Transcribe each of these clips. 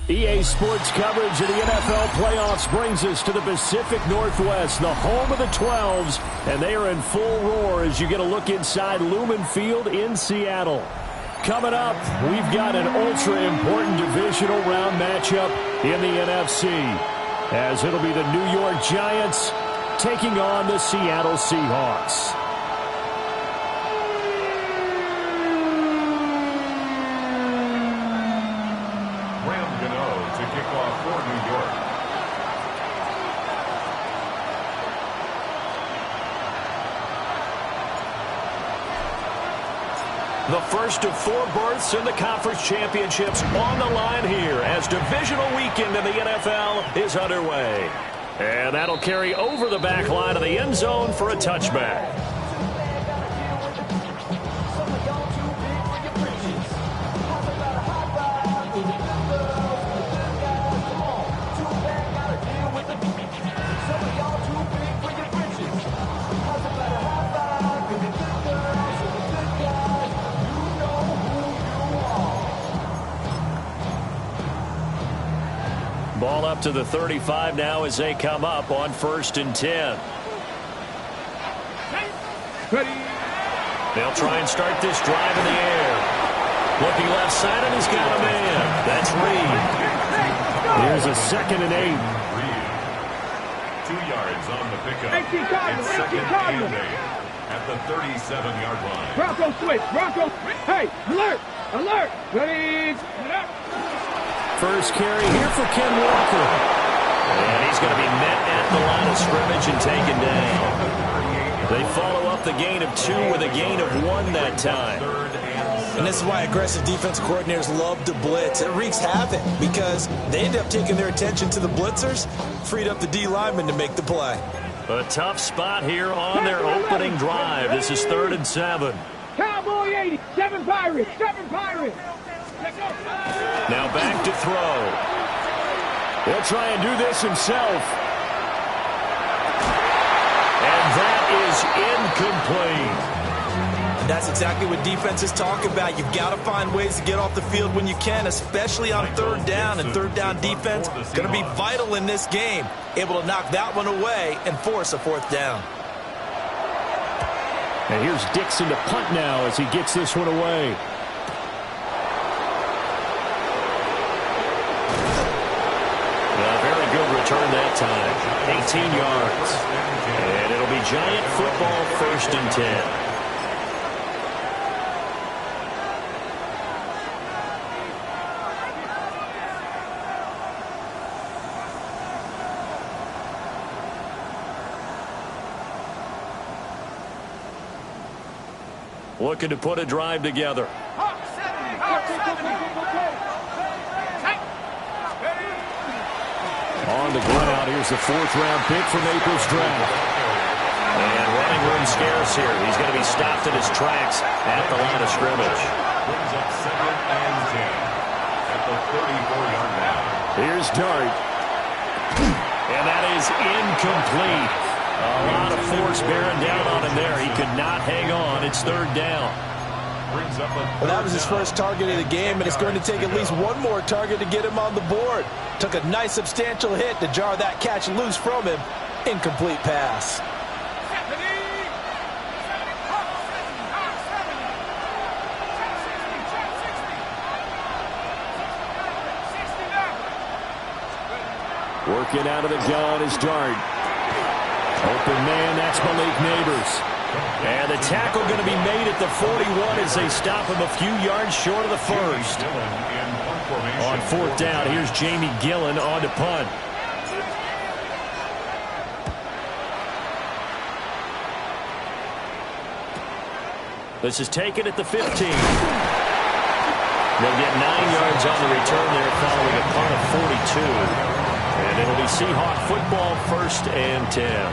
EA Sports coverage of the NFL playoffs brings us to the Pacific Northwest, the home of the 12s, and they are in full roar as you get a look inside Lumen Field in Seattle. Coming up, we've got an ultra-important divisional round matchup in the NFC, as it'll be the New York Giants taking on the Seattle Seahawks. The first of 4 berths in the conference championships on the line here as divisional weekend in the NFL is underway. And that'll carry over the back line of the end zone for a touchback. Ball up to the 35 now as they come up on 1st and 10. They'll try and start this drive in the air. Looking left side, and he's got a man. That's Reed. Here's a 2nd and 8. 2 yards on the pickup. It's 2nd and 8 at the 37-yard line. Bronco switch. Bronco. Hey, alert. Alert. Ready. First carry here for Ken Walker. And he's going to be met at the line of scrimmage and taken down. They follow up the gain of 2 with a gain of 1 that time. And this is why aggressive defensive coordinators love to blitz. It wreaks havoc because they end up taking their attention to the blitzers, freed up the D lineman to make the play. A tough spot here on their opening drive. This is 3rd and 7. Cowboy 80. 7 Pirates. 7 Pirates. Now back to throw. He'll try and do this himself. And that is incomplete. And that's exactly what defenses talk about. You've got to find ways to get off the field when you can, especially on 3rd down. And 3rd down defense going to be vital in this game. Able to knock that one away and force a 4th down. And here's Dixon to punt now as he gets this one away. Return that time, 18 yards. And it'll be Giant football, 1st and 10. Looking to put a drive together. On the ground, here's the 4th-round pick from April's draft. And running room scarce here. He's going to be stopped in his tracks at the line of scrimmage. Brings up 2nd and 10 at the 34-yard line. Here's Dart. And that is incomplete. A lot of force bearing down on him there. He could not hang on. It's 3rd down. Well, that was his first target of the game, and it's going to take at least one more target to get him on the board. Took a nice substantial hit to jar that catch loose from him. Incomplete pass. Working out of the gun is Dart. Open man, that's Malik Neighbors. And the tackle going to be made at the 41 as they stop him a few yards short of the first. On fourth down, here's Jamie Gillen on to punt. This is taken at the 15. They'll get 9 yards on the return there following a punt of 42. And it'll be Seahawk football, 1st and 10.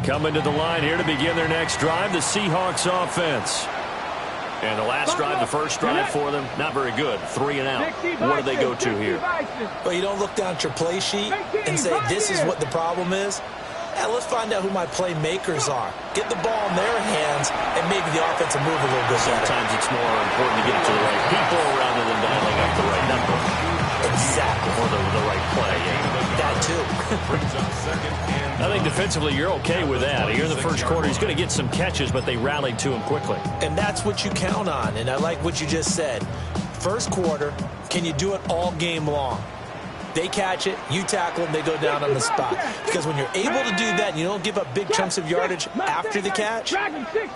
Coming to the line here to begin their next drive, the Seahawks offense. And the last drive, the first drive for them, not very good. 3 and out. What do they go to here? Well, you don't look down at your play sheet and say, this is what the problem is. Yeah, let's find out who my playmakers are. Get the ball in their hands, and maybe the offense will move a little bit better. Sometimes it's more important to get it to the right people rather than dialing up the right number. Exactly. Or the right play. That too. I think defensively you're okay with that. Here in the first quarter, he's going to get some catches, but they rallied to him quickly. And that's what you count on, and I like what you just said. First quarter, can you do it all game long? They catch it, you tackle them, they go down on the spot. Because when you're able to do that and you don't give up big chunks of yardage after the catch,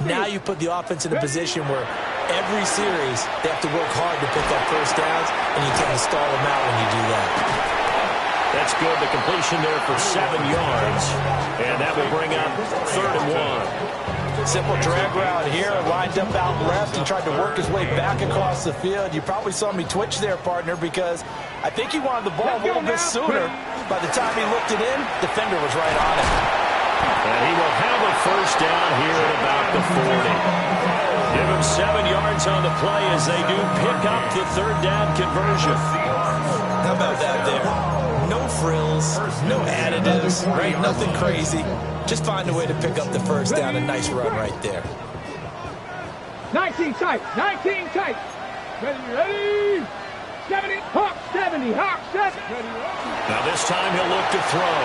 now you put the offense in a position where every series they have to work hard to pick up first downs, and you tend to stall them out when you do that. That's good. The completion there for 7 yards. And that will bring up 3rd and 1. Simple drag route here, lined up out left and tried to work his way back across the field. You probably saw me twitch there, partner, because I think he wanted the ball a little bit sooner. By the time he looked it in, defender was right on it. And he will have a first down here at about the 40. Give him 7 yards on the play as they do pick up the 3rd down conversion. How about that there? No frills, no additives, right? Nothing crazy. Just find a way to pick up the first down. A nice run right there. 19 tight. 19 tight. Ready. 70. Hawk 70. Hawk 70. Now this time he'll look to throw.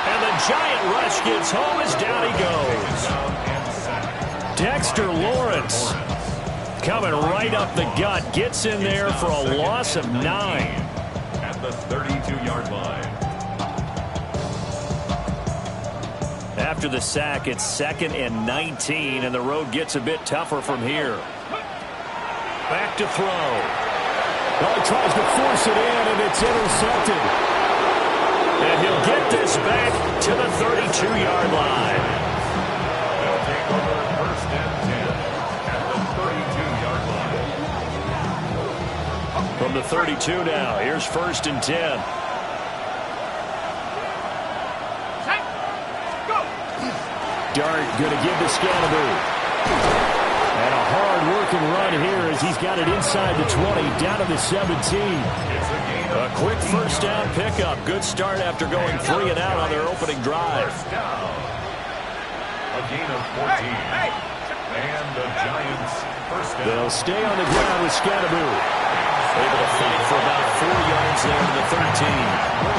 And the giant rush gets home as down he goes. Dexter Lawrence coming right up the gut. Gets in there for a loss of 9. At the 32-yard line. After the sack, it's 2nd and 19, and the road gets a bit tougher from here. Back to throw. Well, he tries to force it in, and it's intercepted. And he'll get this back to the 32-yard line. They'll take over 1st and 10 at the 32-yard line. From the 32 now, here's 1st and 10. Dart going to give to Scannaboo. And a hard-working run here as he's got it inside the 20, down to the 17. A quick first down pickup. Good start after going 3 and out on their opening drive. A gain of 14. And the Giants first down. They'll stay on the ground with Scannaboo. Able to fight for about 4 yards there to the 13.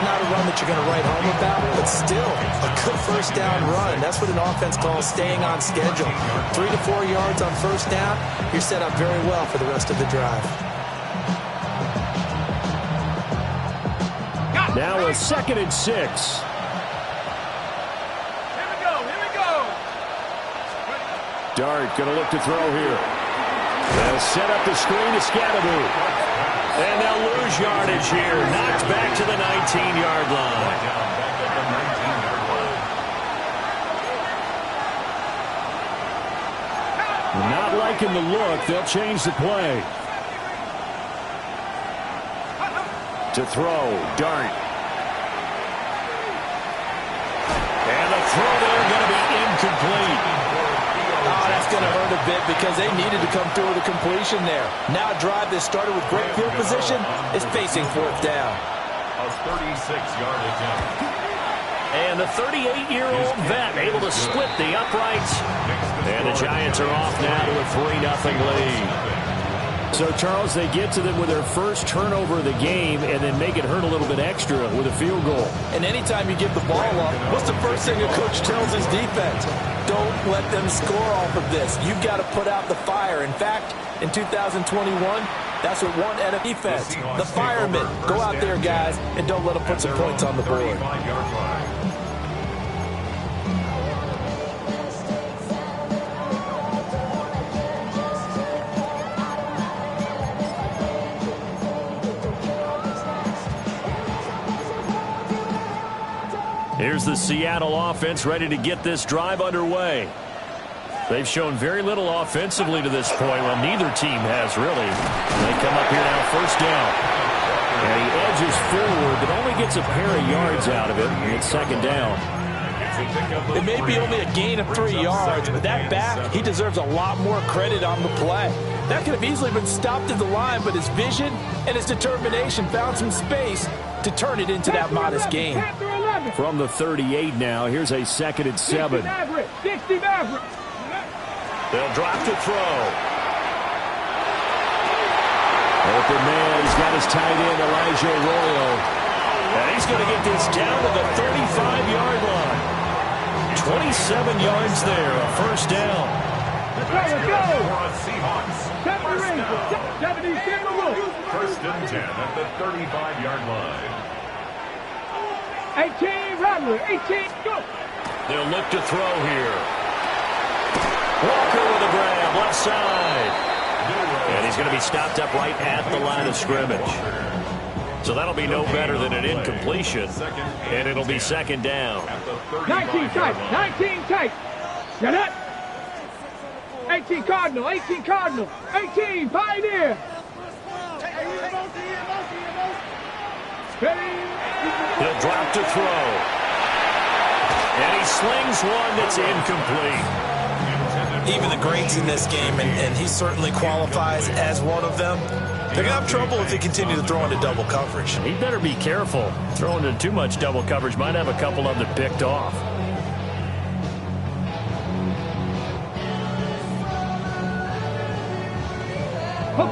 Not a run that you're going to write home about, but still a good first down run. That's what an offense calls staying on schedule. 3 to 4 yards on first down, you're set up very well for the rest of the drive. Now a 2nd and 6. Here we go. Dart going to look to throw here. They'll set up the screen to Scannaboo. And they'll lose yardage here. Knocked back to the 19-yard line. Not liking the look. They'll change the play. To throw. Dart. And the throw there going to be incomplete. Oh, that's going to hurt a bit because they needed to come through with a completion there. Now a drive that started with great field position is facing 4th down. A 36-yard attempt. And the 38-year-old vet able to split the uprights. And the Giants are off now to a 3-0 lead. So, Charles, they get to them with their first turnover of the game and then make it hurt a little bit extra with a field goal. And anytime you give the ball up, what's the first thing a coach tells his defense? Don't let them score off of this. You've got to put out the fire. In fact, in 2021, That's what one end of defense. The firemen. Go out there, guys, and don't let them put some points on the board. Here's the Seattle offense ready to get this drive underway. They've shown very little offensively to this point. Well, neither team has, really. They come up here now, first down. And he edges forward, but only gets a pair of yards out of it. And it's second down. It may be only a gain of 3 yards, but that back, he deserves a lot more credit on the play. That could have easily been stopped at the line, but his vision and his determination found some space to turn it into that modest gain. From the 38 now, here's a 2nd and 7. 60 Maverick. They'll drop to throw. Open man, he's got his tight end, Elijah Arroyo. And he's going to get this down to the 35-yard line. 27 yards there, a first down. Let's go. Seahawks. 70 First and 10 at the 35-yard line. 18, Rattler, 18, go. They'll look to throw here. Walker with a grab, left side. And he's going to be stopped up right at the line of scrimmage. So that'll be no better than an incompletion. And it'll be second down. 19 tight. Get it. 18 Cardinal, 18 Pioneer. He'll drop to throw. And he slings one that's incomplete. Even the greats in this game, and he certainly qualifies as one of them, they're going to have trouble if they continue to throw into double coverage. He better be careful. Throwing into too much double coverage might have a couple of them picked off.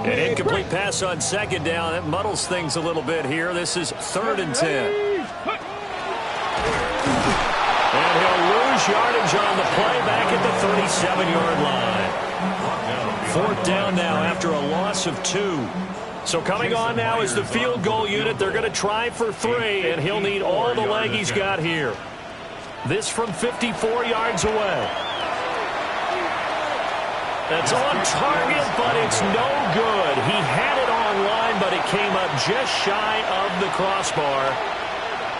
An incomplete pass on second down. That muddles things a little bit here. This is 3rd and 10. And he'll lose yardage on the play back at the 37-yard line. 4th down now after a loss of 2. So coming on now is the field goal unit. They're going to try for 3, and he'll need all the leg he's got here. This from 54 yards away. That's on target, but it's no good. He had it on line, but it came up just shy of the crossbar.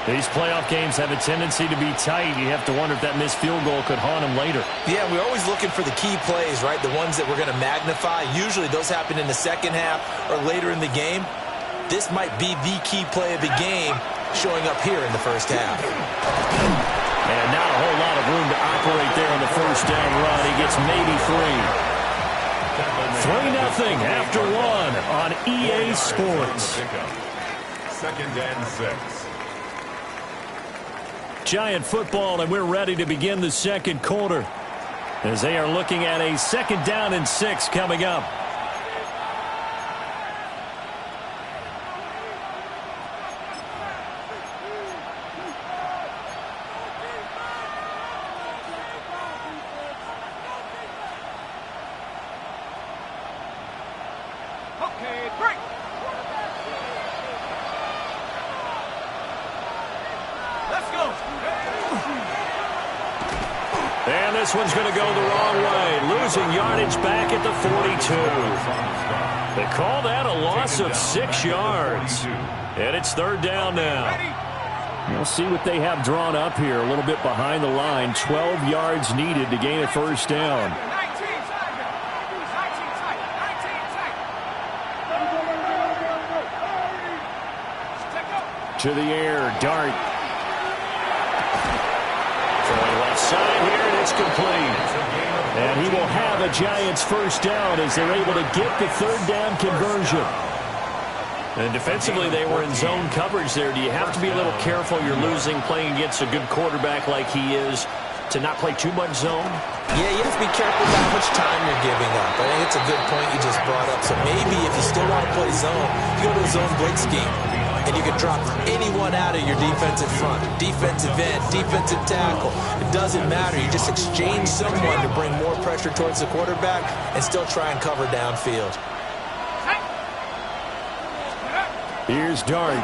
These playoff games have a tendency to be tight. You have to wonder if that missed field goal could haunt him later. Yeah, we're always looking for the key plays, right? The ones that we're going to magnify. Usually those happen in the second half or later in the game. This might be the key play of the game showing up here in the first half. And not a whole lot of room to operate there on the first down run. He gets maybe 3. 3-0 after 1 on EA Sports. 2nd and 6. Giant football, and we're ready to begin the second quarter as they are looking at a 2nd down and 6 coming up. And this one's going to go the wrong way, losing yardage back at the 42. They call that a loss of 6 yards. And it's 3rd down now. We'll see what they have drawn up here, a little bit behind the line. 12 yards needed to gain a first down. To the air, Dart. Throwing left side here, and it's complete. And he will have a Giants first down as they're able to get the 3rd down conversion. And defensively, they were in zone coverage there. Do you have to be a little careful? You're losing, playing against a good quarterback like he is, to not play too much zone? Yeah, you have to be careful about how much time you're giving up. I think it's a good point you just brought up. So maybe if you still want to play zone, you go to a zone blitz scheme. And you can drop anyone out of your defensive front, defensive end, defensive tackle. It doesn't matter. You just exchange someone to bring more pressure towards the quarterback and still try and cover downfield. Here's Dart.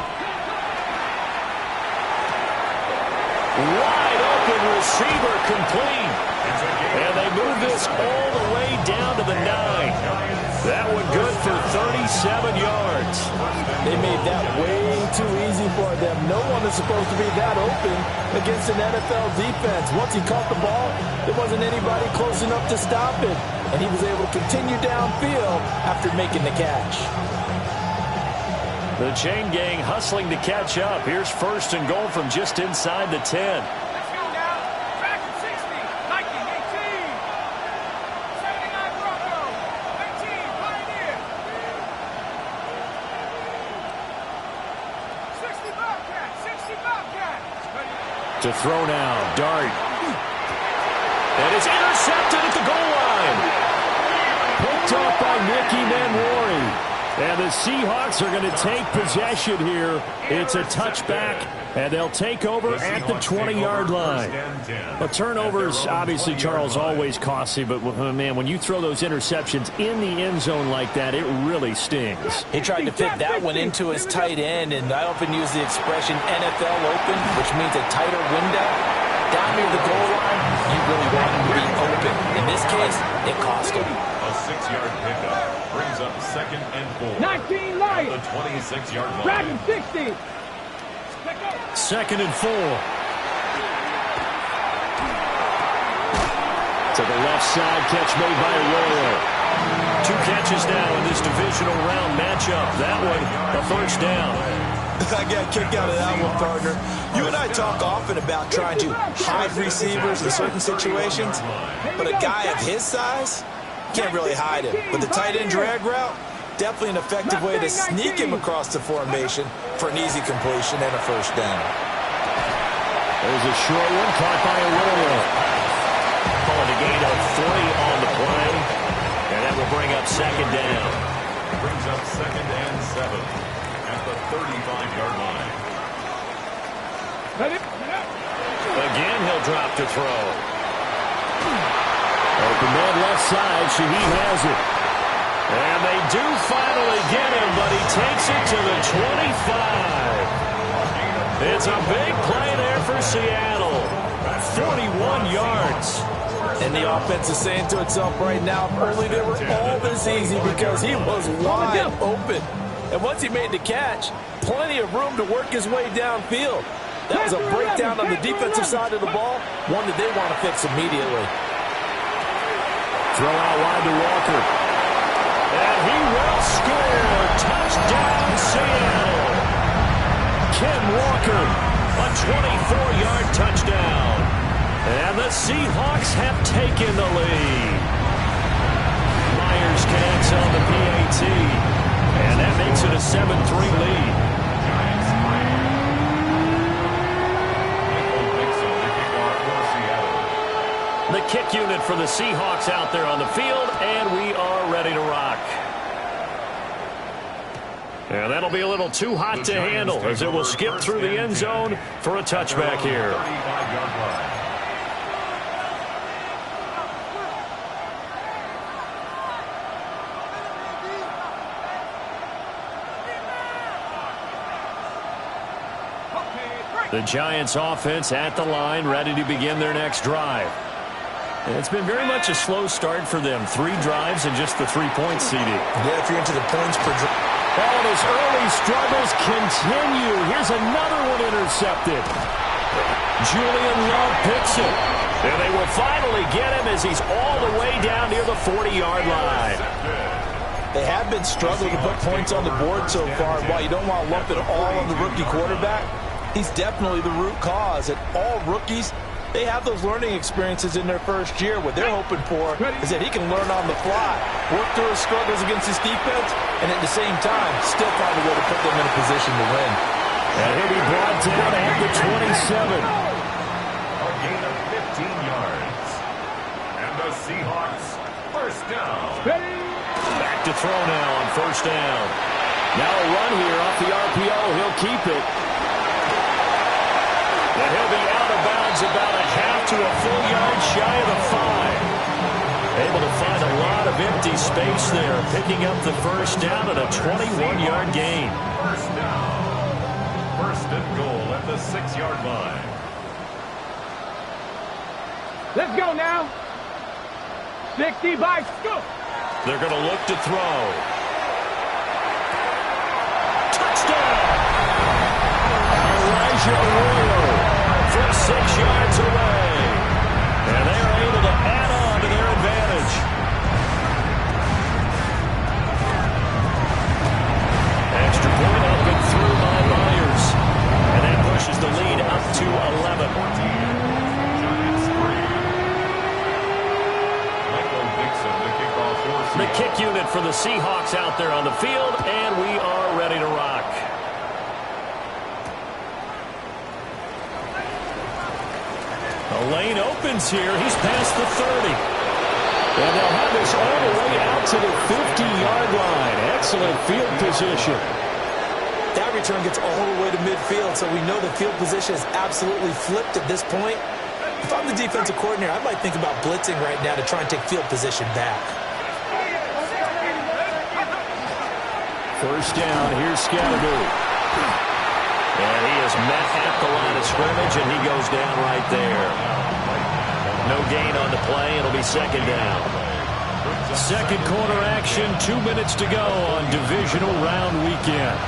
Wide open receiver complete. And they move this all the way down to the 9. That one good for 37 yards. They made that way too easy for them. No one is supposed to be that open against an NFL defense. Once he caught the ball, there wasn't anybody close enough to stop him. And he was able to continue downfield after making the catch. The chain gang hustling to catch up. Here's 1st and goal from just inside the 10. To throw now, Dart. And it's intercepted at the goal line. Picked off by Nicky Manwari. And the Seahawks are going to take possession here. It's a touchback, and they'll take over at the 20-yard line. Well, turnovers, obviously, Charles, always costly, but, man, when you throw those interceptions in the end zone like that, it really stings. He tried to fit that one into his tight end, and I often use the expression NFL open, which means a tighter window. Down near the goal line, you really want him to be open. In this case, it cost him. A 6-yard pickup brings up 2nd and 4. 19 Lions. The 26-yard line. Dragon 60. 2nd and 4. To the left side, catch made by Arroyo. 2 catches now in this divisional round matchup. That one, a 1st down. I got a kick out of that one, partner. You and I talk often about trying to hide receivers in certain situations, but a guy of his size can't really hide him. But the tight end drag route, definitely an effective way to sneak him across the formation for an easy completion and a 1st down. There's a short one caught by Arroyo. Calling a gain of 40 on the play, and that will bring up 2nd down. Brings up 2nd and 7. At the 35-yard line. Again, he'll drop to throw. Open man left side. Shaheed has it. And they do finally get him, but he takes it to the 25. It's a big play there for Seattle. 41 yards. And the offense is saying to itself right now, early they were all this easy because he was wide open. And once he made the catch, plenty of room to work his way downfield. That was a breakdown on the defensive side of the ball, one that they want to fix immediately. Throw out wide to Walker. And he will score. Touchdown, Seattle. Ken Walker, a 24-yard touchdown. And the Seahawks have taken the lead. Myers connects on the PAT. And that makes it a 7-3 lead. The kick unit for the Seahawks out there on the field, and we are ready to rock. And that'll be a little too hot to handle as it will skip through the end zone for a touchback here. The Giants offense at the line, ready to begin their next drive. And it's been very much a slow start for them. 3 drives and just the 3 points, CD. Yeah, if you're into the points per drive. All of his early struggles continue. Here's another one intercepted. Julian Love picks it. And they will finally get him as he's all the way down near the 40-yard line. They have been struggling to put points on the board so far. While you don't want to lump it all on the rookie quarterback, he's definitely the root cause. And all rookies, they have those learning experiences in their first year. What they're hoping for is that he can learn on the fly, work through his struggles against his defense, and at the same time, still find a way to put them in a position to win. And he'll be brought down at the 27. A gain of 15 yards. And the Seahawks, 1st down. Back to throw now on 1st down. Now a run here off the RPO. He'll keep it. And he'll be out of bounds about a half to a full yard shy of the 5. Able to find a lot of empty space there, picking up the first down and a 21-yard gain. First down. First and goal at the 6-yard line. Let's go now. 60 by scoop. They're going to look to throw. Touchdown! Elijah Arroyo from 6 yards away. And they are able to add on to their advantage. Extra point up and through by Myers. And that pushes the lead up to 11. The kick unit for the Seahawks out there on the field, and we are ready to rock. The lane opens here. He's past the 30. And they'll have this all the way out to the 50-yard line. Excellent field position. That return gets all the way to midfield, so we know the field position is absolutely flipped at this point. If I'm the defensive coordinator, I might think about blitzing right now to try and take field position back. First down, here's Scatterby. And he is met at the line of scrimmage, and he goes down right there. No gain on the play. It'll be second down. Second quarter action, 2 minutes to go on divisional round weekend.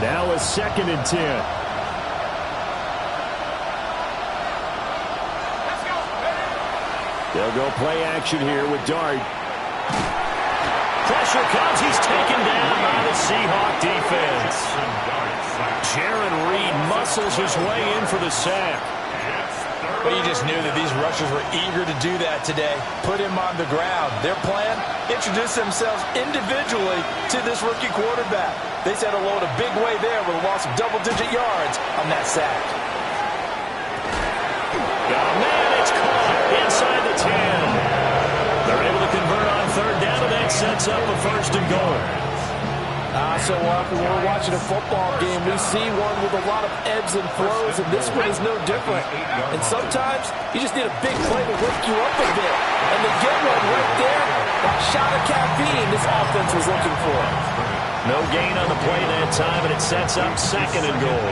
Now a 2nd and 10. They'll go play action here with Dart. Pressure comes. He's taken down by the Seahawk defense. Jaron Reed muscles his way in for the sack. But you just knew that these rushers were eager to do that today. Put him on the ground. Their plan, introduce themselves individually to this rookie quarterback. They set a load a big way there with a loss of double-digit yards on that sack. Oh, man, it's caught inside the 10. They're able to convert on third down, and that sets up a first and goal. So often when we're watching a football game, we see one with a lot of ebbs and flows, and this one is no different. And sometimes you just need a big play to wake you up a bit. And they get one right there. That shot of caffeine this offense was looking for. No gain on the play that time, and it sets up second and goal.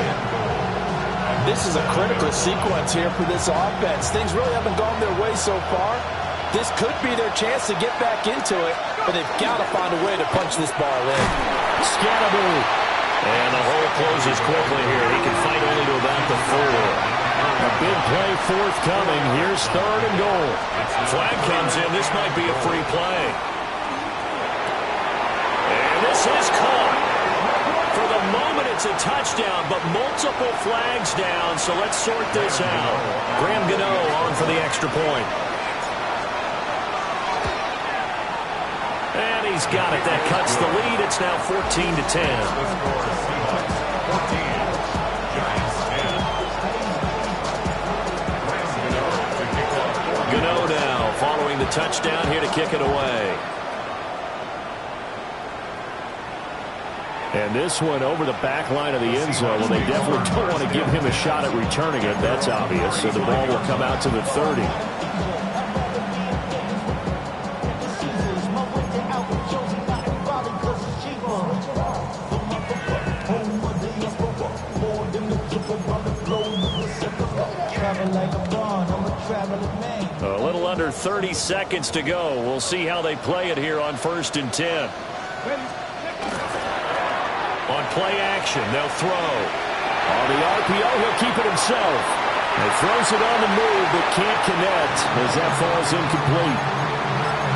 This is a critical sequence here for this offense. Things really haven't gone their way so far. This could be their chance to get back into it, but they've got to find a way to punch this ball in. Scatterby. And the hole closes quickly here. He can fight only to about the 4. A big play forthcoming. Here's third and goal. Flag comes in. This might be a free play. And this is caught. For the moment, it's a touchdown, but multiple flags down, so let's sort this out. Graham Gano on for the extra point. And he's got it. That cuts the lead. It's now 14-10. Gano now following the touchdown here to kick it away. And this one over the back line of the end zone. Well, they definitely don't want to give him a shot at returning it. That's obvious. So the ball will come out to the 30. A little under 30 seconds to go. We'll see how they play it here on 1st and 10. On play action, they'll throw. On the RPO, he'll keep it himself. He throws it on the move, but can't connect as that falls incomplete.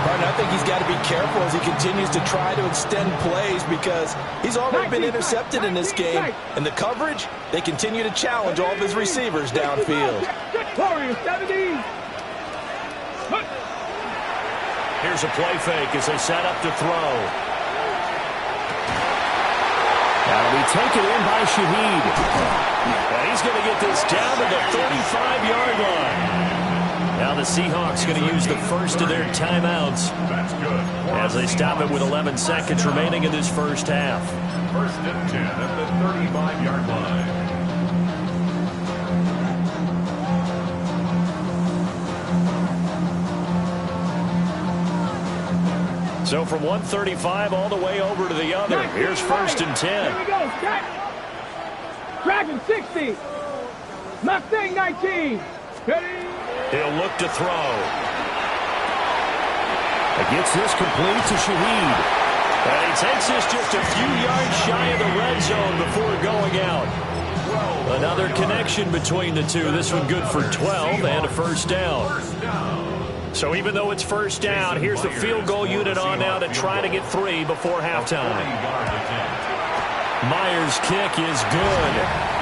Partner, I think he's got to be careful as he continues to try to extend plays because he's already been intercepted in this game. And the coverage, they continue to challenge all of his receivers downfield. Here's a play fake as they set up to throw. That'll be taken in by Shaheed. And he's going to get this down to the 35-yard line. Now the Seahawks going to use the first of their timeouts as they stop it with 11 seconds remaining in this first half. First and 10 at the 35-yard line. So from 135 all the way over to the other. Here's first and 10. Here we go, Scott. Dragon 60. Mustang 19. Ready? He'll look to throw. Gets this complete to Shaheed. And he takes this just a few yards shy of the red zone before going out. Another connection between the two. This one good for 12 and a first down. So even though it's first down, here's the field goal unit on now to try to get 3 before halftime. Myers' kick is good.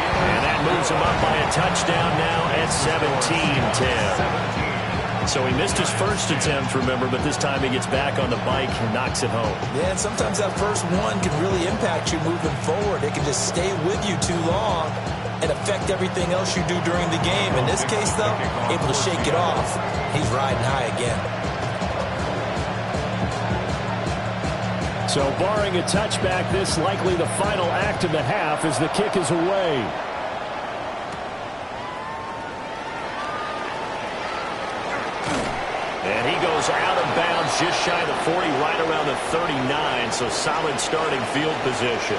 And that moves him up by a touchdown now at 17-10. So he missed his first attempt, remember, but this time he gets back on the bike and knocks it home. Yeah, and sometimes that first one can really impact you moving forward. It can just stay with you too long and affect everything else you do during the game. In this case, though, able to shake it off. He's riding high again. So barring a touchback, this likely the final act of the half as the kick is away. And he goes out of bounds just shy of the 40, right around the 39, so solid starting field position.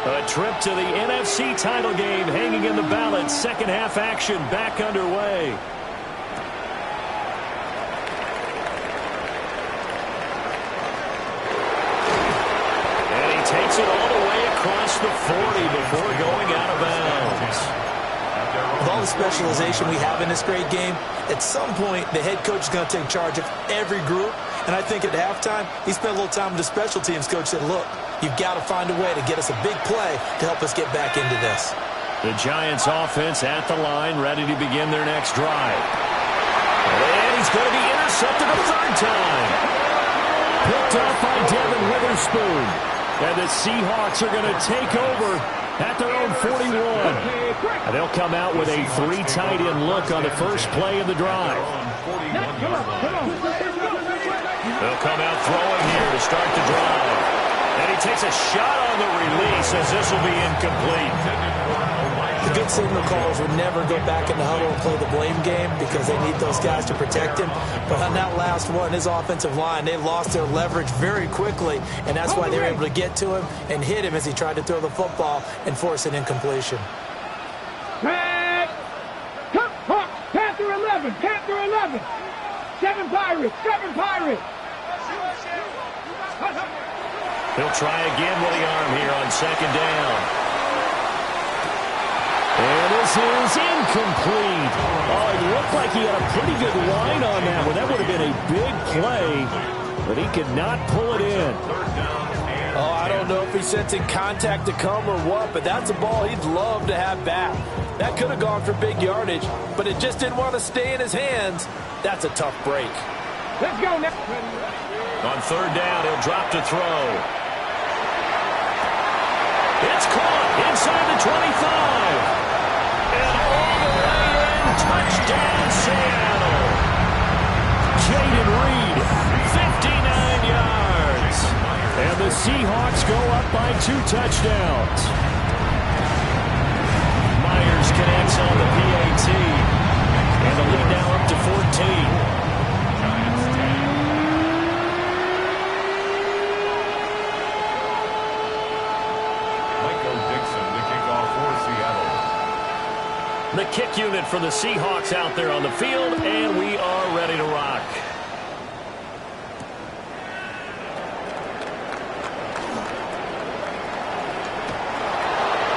A trip to the NFC title game hanging in the balance. Second half action back underway. And he takes it all the way across the 40 before going out of bounds. With all the specialization we have in this great game, at some point the head coach is going to take charge of every group. And I think at halftime, he spent a little time with the special teams coach said, look, you've got to find a way to get us a big play to help us get back into this. The Giants offense at the line, ready to begin their next drive. And he's going to be intercepted a third time. Picked up by Devin Witherspoon. And the Seahawks are going to take over at their own 41. And they'll come out with a 3 tight end look on the first play of the drive. They'll come out throwing here to start the drive. And he takes a shot on the release as this will be incomplete. The good signal callers would never go back in the huddle and play the blame game because they need those guys to protect him. But on that last one, his offensive line, they lost their leverage very quickly, and that's why they were able to get to him and hit him as he tried to throw the football and force an incompletion. Panther 11, Panther 11. 7 Pirates, 7 Pirates. He'll try again with the arm here on second down. And this is incomplete. Oh, it looked like he had a pretty good line on that one. That would have been a big play, but he could not pull it in. Oh, I don't know if he's sensing contact to come or what, but that's a ball he'd love to have back. That could have gone for big yardage, but it just didn't want to stay in his hands. That's a tough break. Let's go now. On third down, he'll drop to throw. It's caught inside the 25. And all the way in, touchdown Seattle. Jaden Reed, 59 yards. And the Seahawks go up by 2 touchdowns. Myers connects on the PAT. And the lead now up to 14. The kick unit for the Seahawks out there on the field, and we are ready to rock.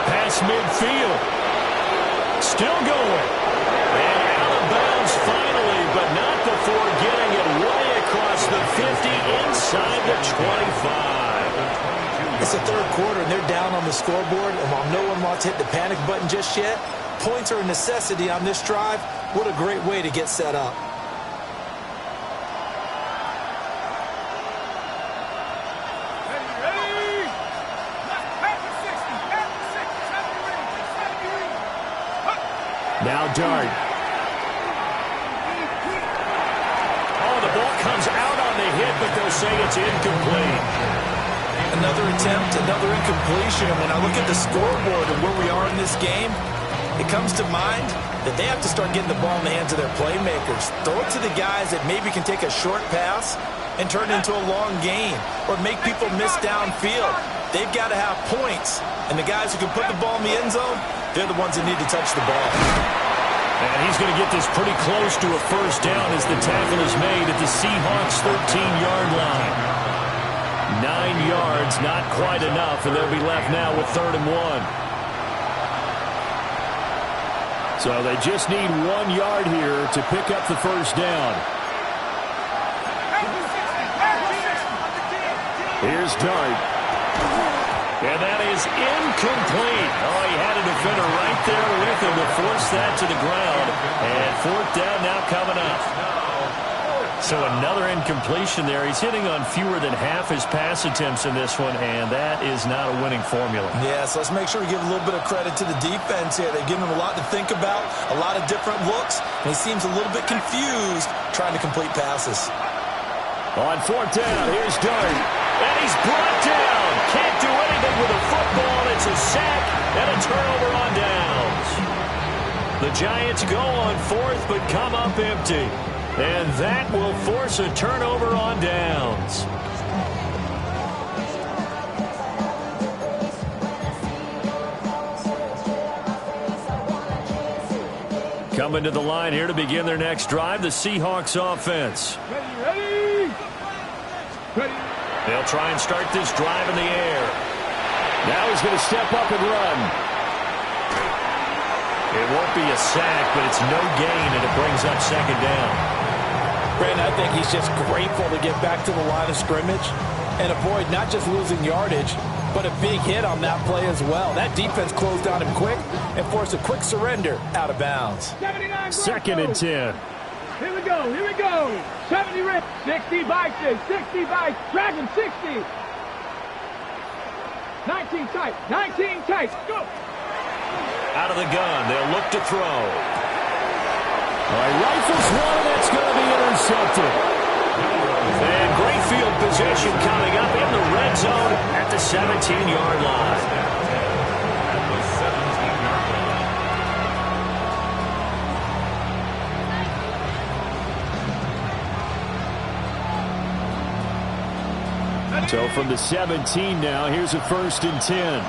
Pass midfield. Still going. And out of bounds finally, but not before getting it way across the 50 inside the 25. It's the third quarter, and they're down on the scoreboard, and while no one wants to hit the panic button just yet, points are a necessity on this drive. What a great way to get set up. Now Dart. Oh, the ball comes out on the hit, but they'll say it's incomplete. Another attempt, another incompletion. And when I look at the scoreboard and where we are in this game, it comes to mind that they have to start getting the ball in the hands of their playmakers. Throw it to the guys that maybe can take a short pass and turn it into a long gain or make people miss downfield. They've got to have points. And the guys who can put the ball in the end zone, they're the ones that need to touch the ball. And he's going to get this pretty close to a first down as the tackle is made at the Seahawks' 13-yard line. 9 yards, not quite enough, and they'll be left now with 3rd and 1. So they just need 1 yard here to pick up the first down. Here's Dart. And that is incomplete. Oh, he had a defender right there with him to force that to the ground. And 4th down now coming up. So another incompletion there. He's hitting on fewer than half his pass attempts in this one, and that is not a winning formula. Yes, let's make sure we give a little bit of credit to the defense here. They've given him a lot to think about, a lot of different looks, and he seems a little bit confused trying to complete passes. On 4th down, here's Dart. And he's brought down. Can't do anything with a football. It's a sack and a turnover on downs. The Giants go on 4th but come up empty. And that will force a turnover on downs. Coming to the line here to begin their next drive, the Seahawks offense. Ready? They'll try and start this drive in the air. Now he's going to step up and run. It won't be a sack, but it's no gain, and it brings up 2nd down. Brandon, I think he's just grateful to get back to the line of scrimmage and avoid not just losing yardage, but a big hit on that play as well. That defense closed on him quick and forced a quick surrender out of bounds. 2nd and 10. Here we go. 70 rip, 60 Vikings, 60 Vikings, Dragon 60. 19 tight, go. Out of the gun, they'll look to throw. All right, rifles one, and that's going to be intercepted. And great field position coming up in the red zone at the 17-yard line. At the 17-yard line. So from the 17 now, here's a 1st and 10.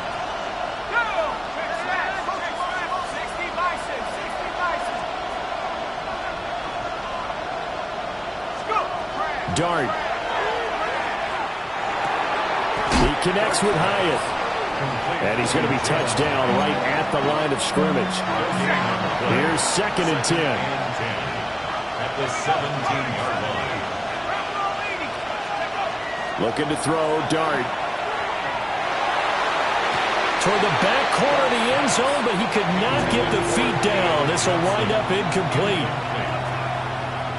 Dart. He connects with Hyatt. And he's going to be touched down right at the line of scrimmage. Here's 2nd and 10. At the 17-yard line. Looking to throw, Dart. Toward the back corner of the end zone, but he could not get the feet down. This will wind up incomplete.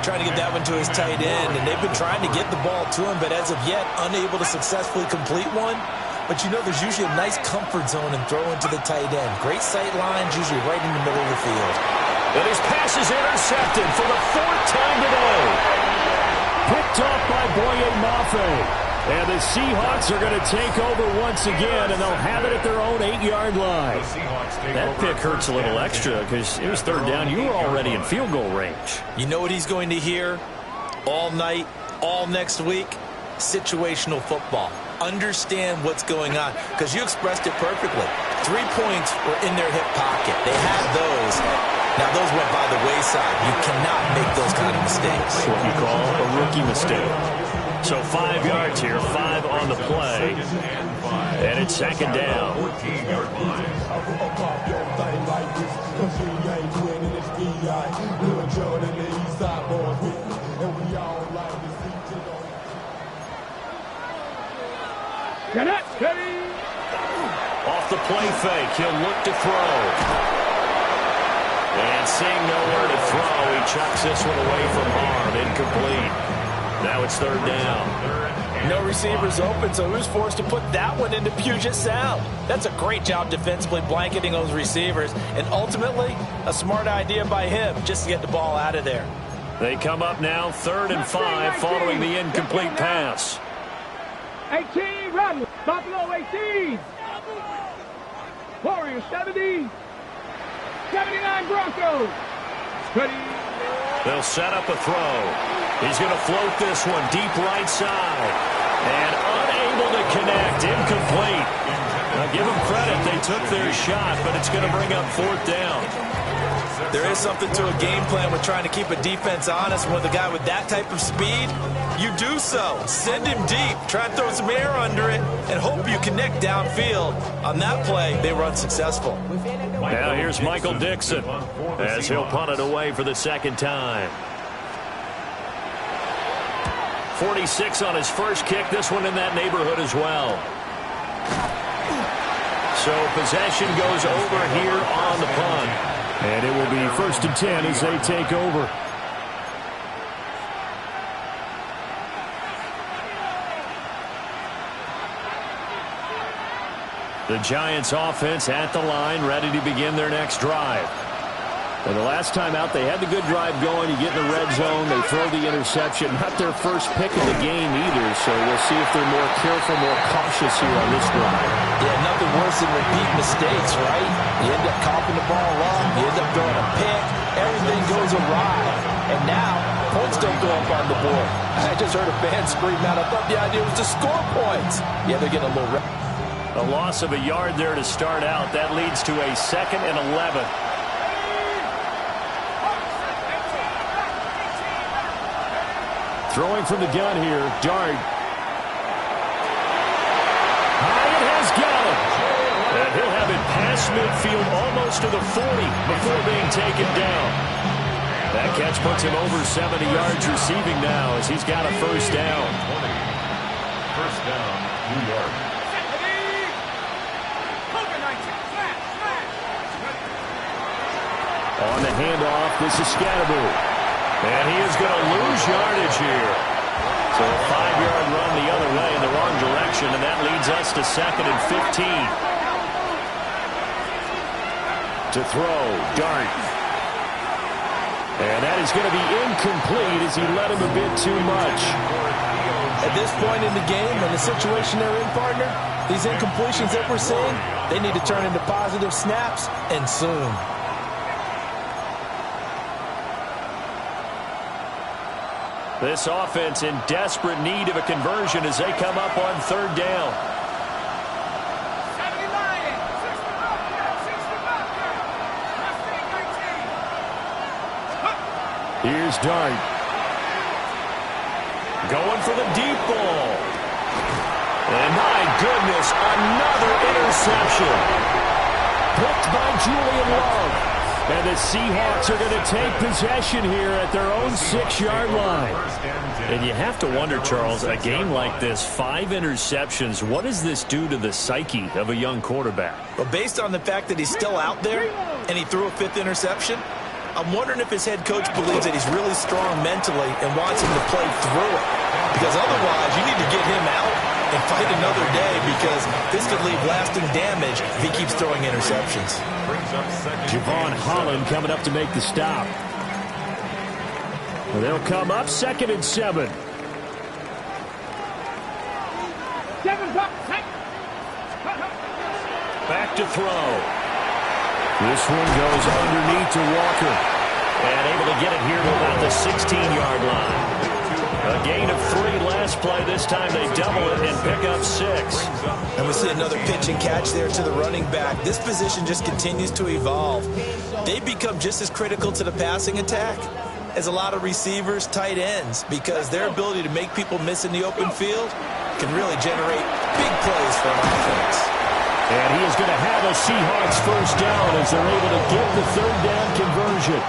Trying to get that one to his tight end, and they've been trying to get the ball to him, but as of yet, unable to successfully complete one. But you know there's usually a nice comfort zone in throwing to the tight end. Great sight lines, usually right in the middle of the field. And his pass is intercepted for the 4th time today. Picked off by Boye Mafe. And the Seahawks are going to take over once again, and they'll have it at their own 8-yard line. That pick hurts a little extra because it was 3rd down. You were already in field goal range. You know what he's going to hear all night, all next week? Situational football. Understand what's going on, because you expressed it perfectly. 3 points were in their hip pocket. They had those. Now, those went by the wayside. You cannot make those kind of mistakes. What you call a rookie mistake. So 5 yards here, 5 on the play. And it's 2nd down. 14-yard line. Off the play fake, he'll look to throw. And seeing nowhere to throw, he chucks this one away from harm. Incomplete. Now it's third down. No receivers open, so who's forced to put that one into Puget Sound? That's a great job defensively blanketing those receivers, and ultimately a smart idea by him just to get the ball out of there. They come up now 3rd and 5 following the incomplete pass. 18, run. Buffalo 18. Warriors 70. 79 Broncos. Ready. They'll set up a throw. He's going to float this one deep right side. And unable to connect. Incomplete. Now give them credit. They took their shot, but it's going to bring up 4th down. There is something to a game plan with trying to keep a defense honest. With a guy with that type of speed, you do so. Send him deep. Try and throw some air under it and hope you connect downfield. On that play, they were unsuccessful. Now here's Michael Dixon as he'll punt it away for the 2nd time. 46 on his first kick. This one in that neighborhood as well. So possession goes over here on the punt. And it will be 1st and 10 as they take over. The Giants offense at the line, ready to begin their next drive. And the last time out, they had the good drive going. You get in the red zone, they throw the interception. Not their first pick of the game either, so we'll see if they're more careful, more cautious here on this drive. Yeah, nothing worse than repeat mistakes, right? You end up coughing the ball up, you end up throwing a pick, everything goes awry. And now, points don't go up on the board. I just heard a fan scream out, I thought the idea was to score points. Yeah, they're getting a little... A loss of a yard there to start out. That leads to a 2nd and 11. Throwing from the gun here, Dart. Hyatt has got it. And he'll have it past midfield almost to the 40 before being taken down. That catch puts him over 70 yards receiving now as he's got a 1st down. 1st down, New York. On the handoff, this is Scatterby. And he is going to lose yardage here. So a 5-yard run the other way in the wrong direction, and that leads us to 2nd and 15. To throw, Dart. And that is going to be incomplete as he led him a bit too much. At this point in the game and the situation they're in, partner, these incompletions that we're seeing, they need to turn into positive snaps, and soon. This offense in desperate need of a conversion as they come up on 3rd down. Here's Dart. Going for the deep ball. And my goodness, another interception. Picked by Julian Love. And the Seahawks are going to take possession here at their own 6-yard line. And you have to wonder, Charles, a game like this, 5 interceptions, what does this do to the psyche of a young quarterback? But based on the fact that he's still out there and he threw a 5th interception, I'm wondering if his head coach believes that he's really strong mentally and wants him to play through it. Because otherwise, you need to get him out and fight another day, because this could leave lasting damage if he keeps throwing interceptions. Javon Holland coming up to make the stop. Well, they'll come up 2nd and 7. Back to throw. This one goes underneath to Walker. And able to get it here to about the 16-yard line. A gain of 3 last play. This time they double it and pick up 6. And we see another pitch and catch there to the running back. This position just continues to evolve. They become just as critical to the passing attack as a lot of receivers, tight ends, because their ability to make people miss in the open field can really generate big plays for an offense. And he is going to have a Seahawks 1st down as they're able to get the 3rd down conversion.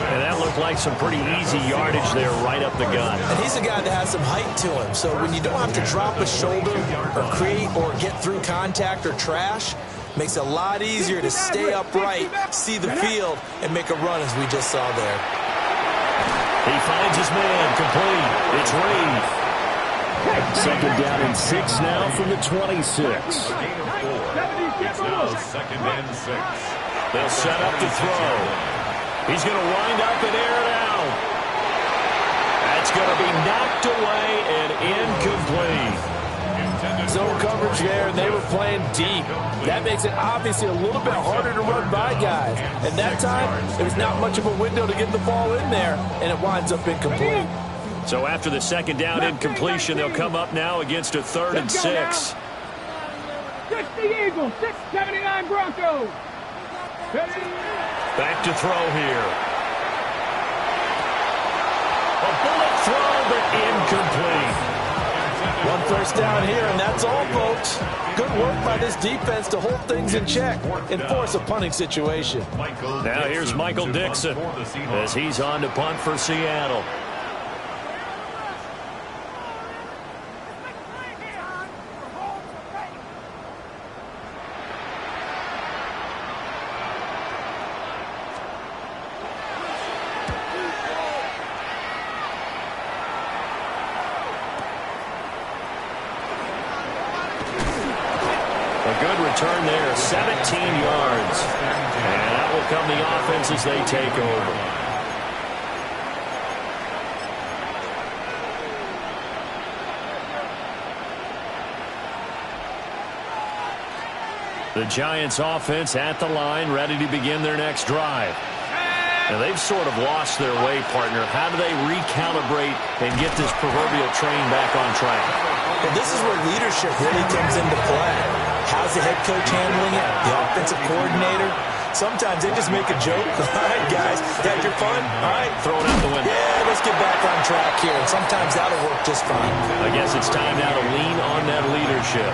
And that looked like some pretty easy yardage there right up the gun. And he's a guy that has some height to him. So when you don't have to drop a shoulder or create or get through contact or trash, makes it a lot easier to stay upright, see the field, and make a run as we just saw there. He finds his man, complete. It's Reed. Second down and 6 now from the 26. It's now second and 6. They'll set up to throw. He's going to wind up and air it out. That's going to be knocked away and incomplete. Zone coverage there, and they were playing deep. That makes it obviously a little bit harder to run by guys. And that time, there was not much of a window to get the ball in there, and it winds up incomplete. So after the second down incompletion, they'll come up now against a 3rd and 6. 60 Eagles, 679 Broncos. Back to throw here. A bullet throw, but incomplete. One first down here, and that's all, folks. Good work by this defense to hold things in check and force a punting situation. Now here's Michael Dixon as he's on to punt for Seattle. Good return there, 17 yards. And that will come the offense as they take over. The Giants offense at the line, ready to begin their next drive. Now they've sort of lost their way, partner. How do they recalibrate and get this proverbial train back on track? Well, this is where leadership really comes into play. How's the head coach handling it? The offensive coordinator? Sometimes they just make a joke. All right, guys, had your fun? All right, throw it out the window. Yeah, let's get back on track here. And sometimes that'll work just fine. I guess it's time now to lean on that leadership.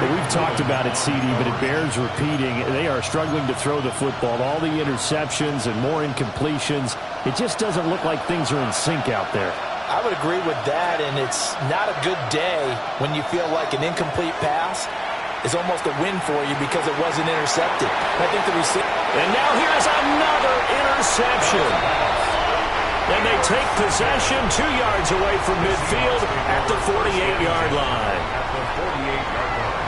Well, we've talked about it, CD, but it bears repeating. They are struggling to throw the football. All the interceptions and more incompletions. It just doesn't look like things are in sync out there. I would agree with that, and it's not a good day when you feel like an incomplete pass is almost a win for you because it wasn't intercepted. I think the receiver... And now here's another interception. And they take possession 2 yards away from midfield at the 48-yard line. At the 48-yard line.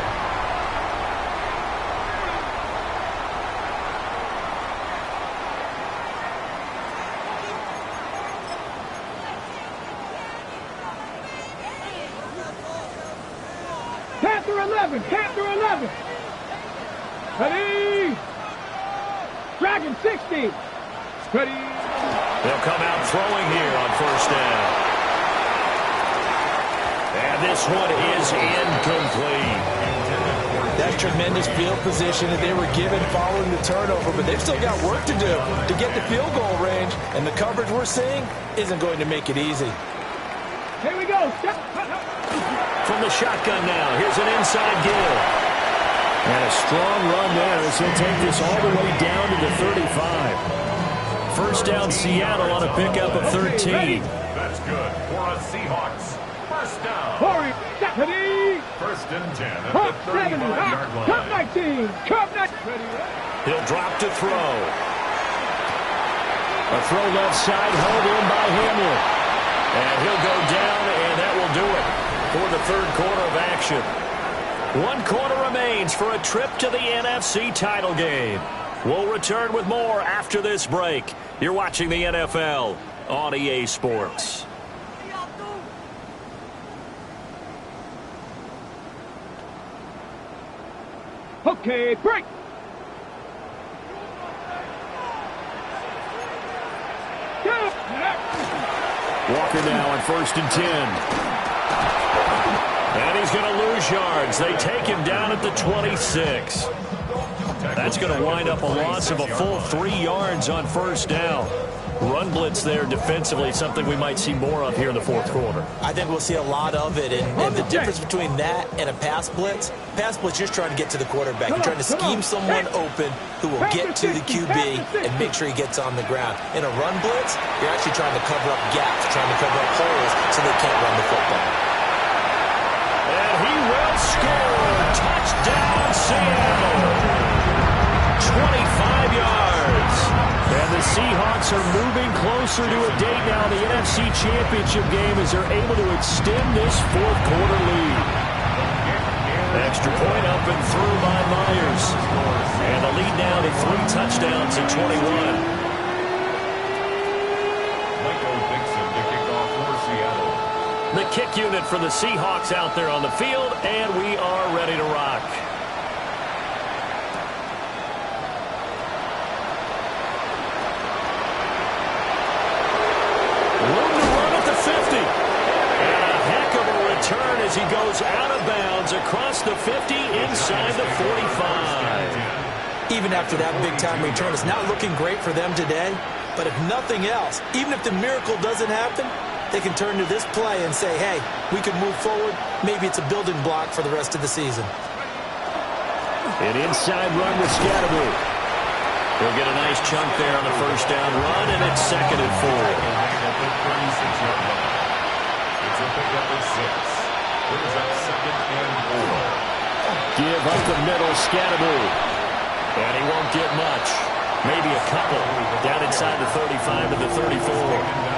Panther 11. Ready. Dragon 60. Ready. They'll come out throwing here on first down. And this one is incomplete. That's tremendous field position that they were given following the turnover, but they've still got work to do to get the field goal range, and the coverage we're seeing isn't going to make it easy. Here we go. From the shotgun now, here's an inside give. And a strong run there as he'll take this all the way down to the 35. First down Seattle on a pickup of 13. That's good for a Seahawks. First down. First and 10 at the 35-yard line. Cup 19. Cup 19. He'll drop to throw. A throw left side, held in by Hamlin. And he'll go down, and that will do it for the third quarter of action. 1 quarter remains for a trip to the NFC title game. We'll return with more after this break. You're watching the NFL on EA Sports. Okay, break. Walker now on first and 10. And he's going to lose yards. They take him down at the 26. That's going to wind up a loss of a full 3 yards on first down. Run blitz there defensively, something we might see more of here in the fourth quarter. I think we'll see a lot of it, and the difference between that and a pass blitz, you're just trying to get to the quarterback. You're trying to scheme someone open who will get to the QB and make sure he gets on the ground. In a run blitz, you're actually trying to cover up gaps, trying to cover up holes so they can't run the football. And he will score. Touchdown, Seattle. 25 yards. And the Seahawks are moving closer to a date now in the NFC Championship game as they're able to extend this fourth-quarter lead. Extra point up and through by Myers. And the lead now to 3 touchdowns in 21. The kick unit for the Seahawks out there on the field, and we are ready to rock. Room to run at the 50. And a heck of a return as he goes out of bounds across the 50 inside the 45. Even after that big-time return, it's not looking great for them today. But if nothing else, even if the miracle doesn't happen, they can turn to this play and say, hey, we can move forward. Maybe it's a building block for the rest of the season. An inside run with Scatterby. He'll get a nice chunk there on the first down run, and it's 2nd and 4. It's a pickup of 6. Brings up 2nd and 4. Give up the middle, Scatterby. And he won't get much. Maybe a couple. Down inside the 35 to the 34.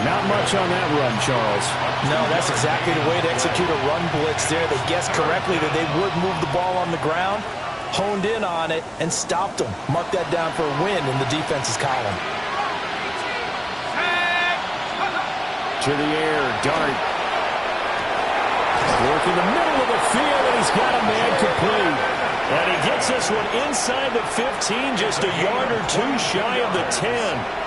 Not much on that run, Charles. No, that's exactly the way to execute a run blitz there. They guessed correctly that they would move the ball on the ground, honed in on it, and stopped them. Mark that down for a win in the defense's column. To the air, Dart. Work in the middle of the field, and he's got a man complete. And he gets this one inside the 15, just a yard or two shy of the 10.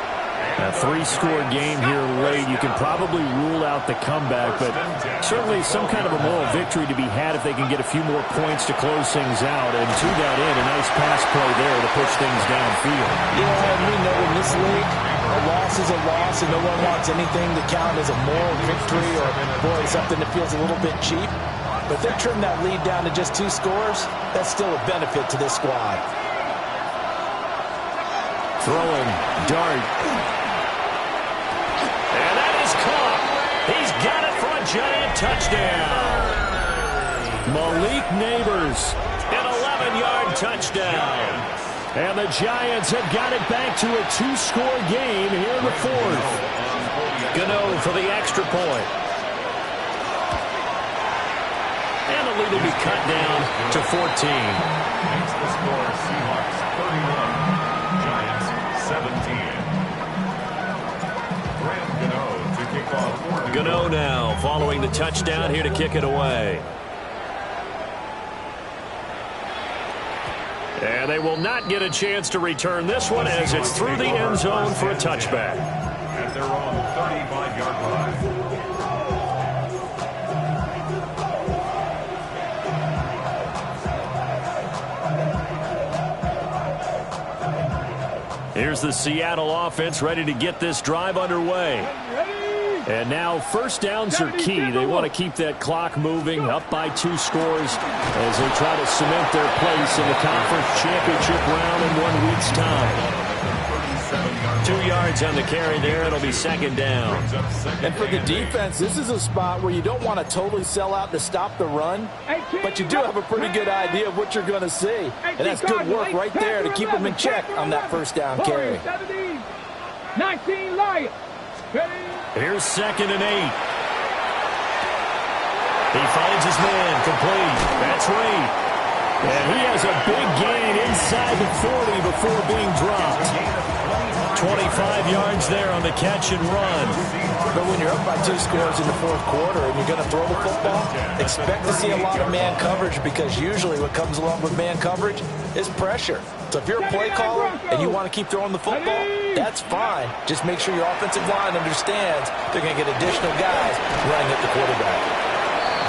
A 3-score game here late. You can probably rule out the comeback, but certainly some kind of a moral victory to be had if they can get a few more points to close things out. And to that end, a nice pass play there to push things downfield. Yeah, and we know in this league, a loss is a loss, and no one wants anything to count as a moral victory or, boy, something that feels a little bit cheap. But if they trim that lead down to just 2 scores, that's still a benefit to this squad. Throwing, Dart. And that is caught. He's got it for a giant touchdown. Malik Neighbors. An 11-yard touchdown. And the Giants have got it back to a 2-score game here in the 4th. Gano for the extra point. And the lead will be cut down to 14. Makes the score Seahawks 31, Giants 17. Gano now following the touchdown here to kick it away. And they will not get a chance to return this one as it's through the end zone for a touchback. At their own 35-yard line. Here's the Seattle offense ready to get this drive underway. And now first downs are key. They want to keep that clock moving, up by 2 scores as they try to cement their place in the conference championship round in 1 week's time. 2 yards on the carry there. It'll be 2nd down. And for the defense, this is a spot where you don't want to totally sell out to stop the run, but you do have a pretty good idea of what you're going to see. And that's good work right there to keep them in check on that first down carry. 19 Lions. Here's 2nd and 8. He finds his man complete. That's Reed. And he has a big gain inside the 40 before being dropped. 25 yards there on the catch and run. But when you're up by 2 scores in the 4th quarter and you're going to throw the football, expect to see a lot of man coverage because usually what comes along with man coverage is pressure. So if you're a play caller and you want to keep throwing the football, that's fine. Just make sure your offensive line understands they're going to get additional guys running at the quarterback.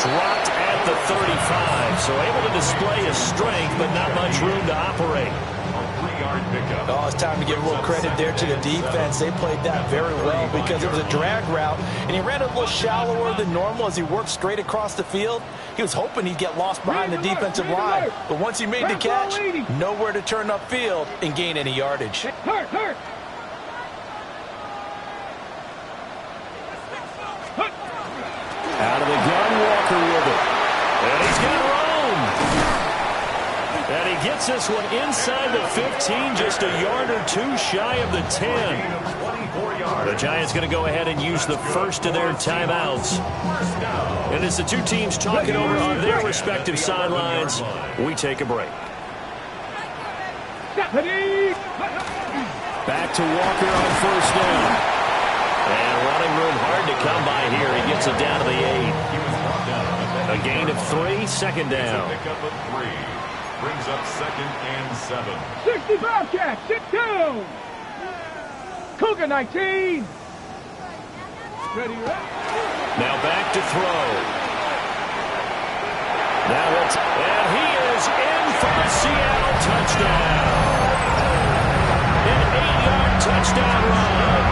Dropped at the 35, so able to display his strength, but not much room to operate. Oh, it's time to give a little credit there to the defense. They played that very well because it was a drag route, and he ran a little shallower than normal as he worked straight across the field. He was hoping he'd get lost behind the defensive line, but once he made the catch, nowhere to turn upfield and gain any yardage. Hurt. Out of the gun, Walker with it. And he's got room. And he gets Gets this one inside the 15, just a yard or two shy of the 10. The Giants going to go ahead and use the first of their timeouts. And as the two teams talking over on their respective sidelines, we take a break. Back to Walker on first down. And running room hard to come by here. He gets it down to the 8. A gain of 3, second down. Pickup of 3. Brings up 2nd and 7. 60 Bobcats, sit down. Cougar 19. Ready. Now back to throw. And he is in for the Seattle touchdown. An 8-yard touchdown run.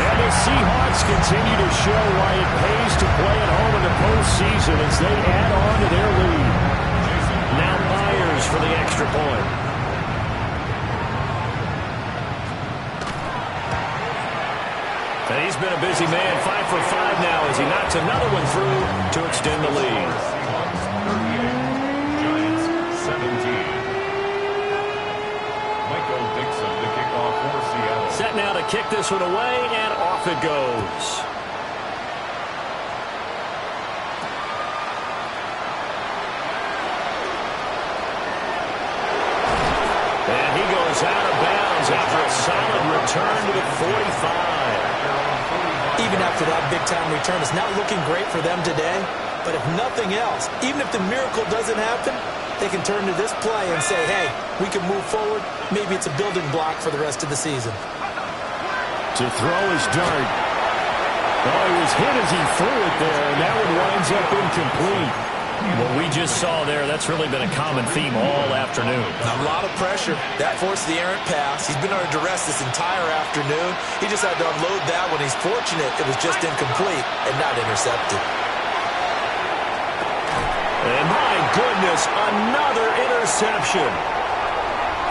And the Seahawks continue to show why it pays to play at home in the postseason as they add on to their lead. Now Myers for the extra point. And he's been a busy man, 5 for 5 now as he knocks another one through to extend the lead. Giants 17. Michael Dixon to kick off for Seattle. Set now to kick this one away, and off it goes. And he goes out of bounds after a solid return to the 45. Even after that big-time return, it's not looking great for them today. But if nothing else, even if the miracle doesn't happen, they can turn to this play and say, hey, we can move forward. Maybe it's a building block for the rest of the season. To throw his dart. Oh, he was hit as he threw it there, and that one winds up incomplete. What we just saw there, that's really been a common theme all afternoon. A lot of pressure. That forced the errant pass. He's been under duress this entire afternoon. He just had to unload that one. He's fortunate it was just incomplete and not intercepted. And my goodness, another interception.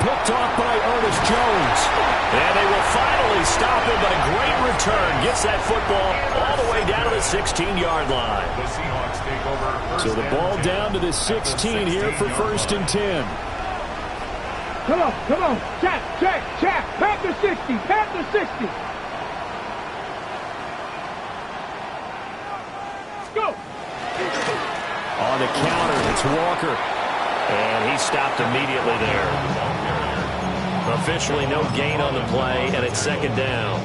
Picked off by Ernest Jones. And they will finally stop him, but a great return. Gets that football all the way down to the 16-yard line. The Seahawks take over. So the ball down to the 16 here for 1st and 10. Come on. Check. Panther 60. Panther 60. Go. On the counter, it's Walker. And he stopped immediately there. Officially no gain on the play, and it's 2nd down.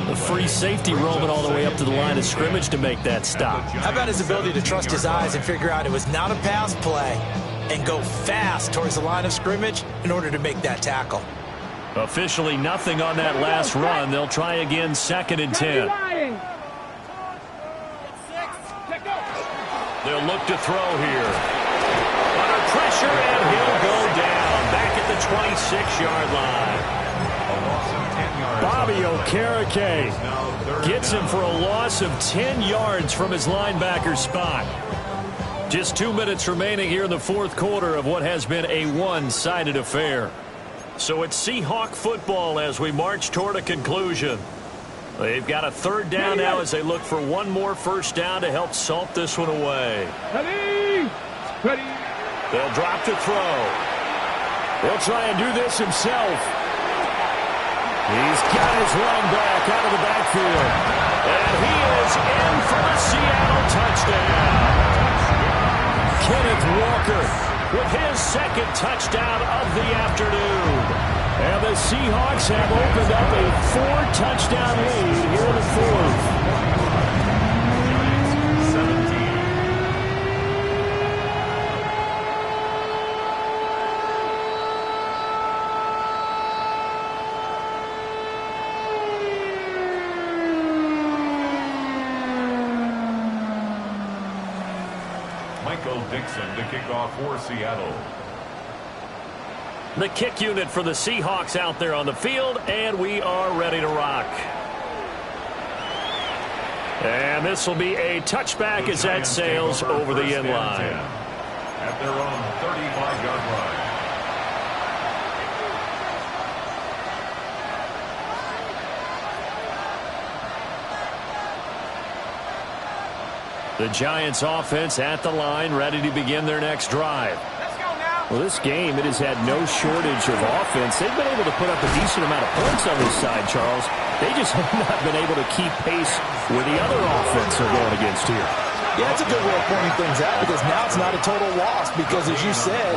The free safety roaming all the way up to the line of scrimmage to make that stop. How about his ability to trust his eyes and figure out it was not a pass play and go fast towards the line of scrimmage in order to make that tackle? Officially nothing on that last run. They'll try again, 2nd and 10. They'll look to throw here. Under pressure, and he'll go down. Back at the 26-yard line. Bobby Okereke gets him for a loss of 10 yards from his linebacker spot. Just 2 minutes remaining here in the 4th quarter of what has been a one-sided affair. So it's Seahawk football as we march toward a conclusion. They've got a 3rd down now as they look for one more 1st down to help salt this one away. Ready. They'll drop to throw. He'll try and do this himself. He's got his run back out of the backfield. And he is in for the Seattle touchdown. Kenneth Walker with his 2nd touchdown of the afternoon. And the Seahawks have opened up a 4-touchdown lead here in the 4th. Michael Dixon to kick off for Seattle. The kick unit for the Seahawks out there on the field, and we are ready to rock. And this will be a touchback as that sails over the end line. At their own 35-yard line. The Giants offense at the line, ready to begin their next drive. Let's go now. Well, this game, it has had no shortage of offense. They've been able to put up a decent amount of points on this side, Charles. They just have not been able to keep pace with the other offense they're going against here. Yeah, it's a good way of pointing things out because now it's not a total loss because, as you said,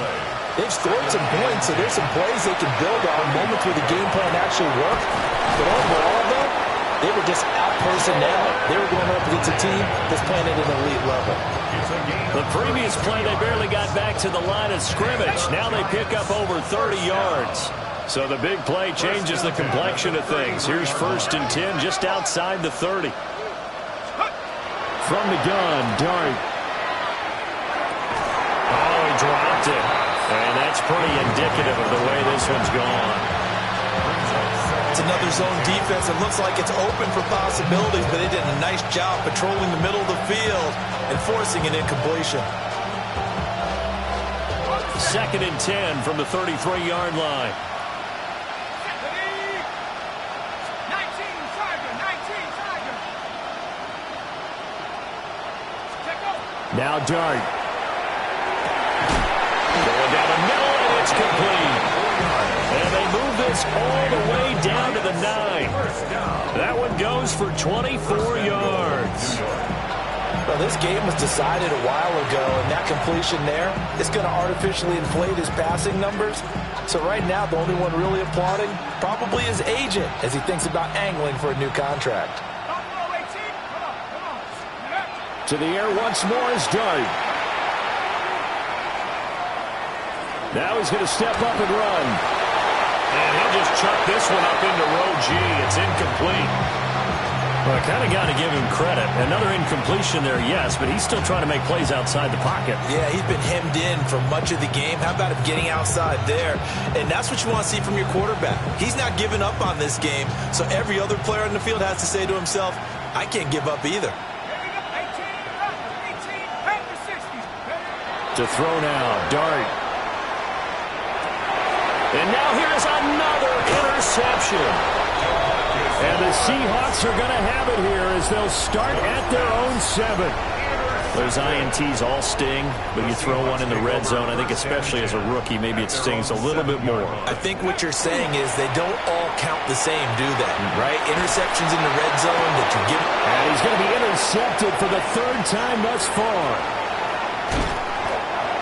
they've scored some points, so there's some plays they can build on, moments where the game plan actually worked. But overall, though, they were just out-personnel. They were going up against a team that's playing at an elite level. The previous play, they barely got back to the line of scrimmage. Now they pick up over 30 yards. So the big play changes the complexion of things. Here's 1st and 10 just outside the 30. From the gun, Dart. Oh, he dropped it. And that's pretty indicative of the way this one's gone. It's another zone defense. It looks like it's open for possibilities, but they did a nice job patrolling the middle of the field and forcing an incompletion. 2nd and 10 from the 33-yard line. Now Dart. Going down the middle, and it's complete. And they move this all the way down to the 9. That one goes for 24 yards. Well, this game was decided a while ago, and that completion there is going to artificially inflate his passing numbers. So right now, the only one really applauding probably his agent as he thinks about angling for a new contract. To the air once more is Dart. Now he's going to step up and run. And he'll just chuck this one up into row G. It's incomplete. Well, I kind of got to give him credit. Another incompletion there, yes, but he's still trying to make plays outside the pocket. Yeah, he's been hemmed in for much of the game. How about him getting outside there? And that's what you want to see from your quarterback. He's not giving up on this game, so every other player on the field has to say to himself, I can't give up either. To throw now, Dart. And now here's another interception. And the Seahawks are going to have it here as they'll start at their own 7. Those INTs all sting, but you throw one in the red zone, I think especially as a rookie, maybe it stings a little bit more. I think what you're saying is they don't all count the same, do they? Right? Interceptions in the red zone that you give. And he's going to be intercepted for the 3rd time thus far.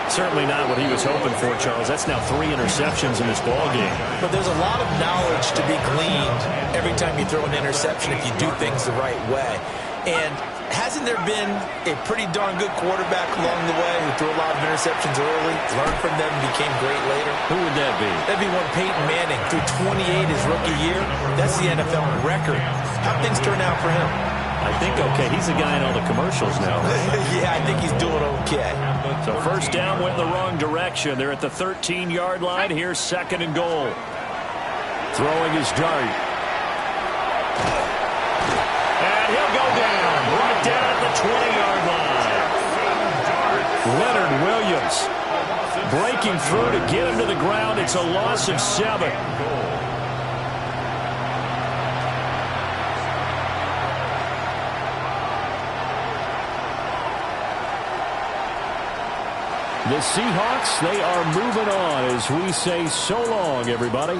Certainly not what he was hoping for, Charles. That's now 3 interceptions in this ballgame. But there's a lot of knowledge to be gleaned every time you throw an interception if you do things the right way. And hasn't there been a pretty darn good quarterback along the way who threw a lot of interceptions early, learned from them, and became great later? Who would that be? That'd be one Peyton Manning. Threw 28 his rookie year. That's the NFL record. How'd things turn out for him? I think okay. He's the guy in all the commercials now, right? Yeah, I think he's doing okay. So 1st down went in the wrong direction. They're at the 13-yard line. Here's 2nd and goal. Throwing his Dart. And he'll go down. Right down at the 20-yard line. Leonard Williams breaking through to get him to the ground. It's a loss of 7. The Seahawks, they are moving on as we say so long, everybody.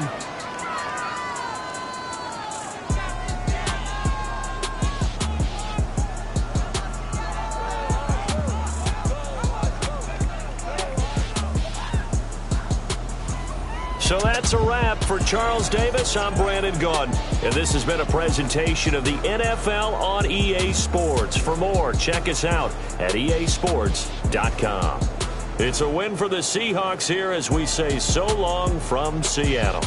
So that's a wrap for Charles Davis. I'm Brandon Gaudin, and this has been a presentation of the NFL on EA Sports. For more, check us out at easports.com. It's a win for the Seahawks here as we say so long from Seattle.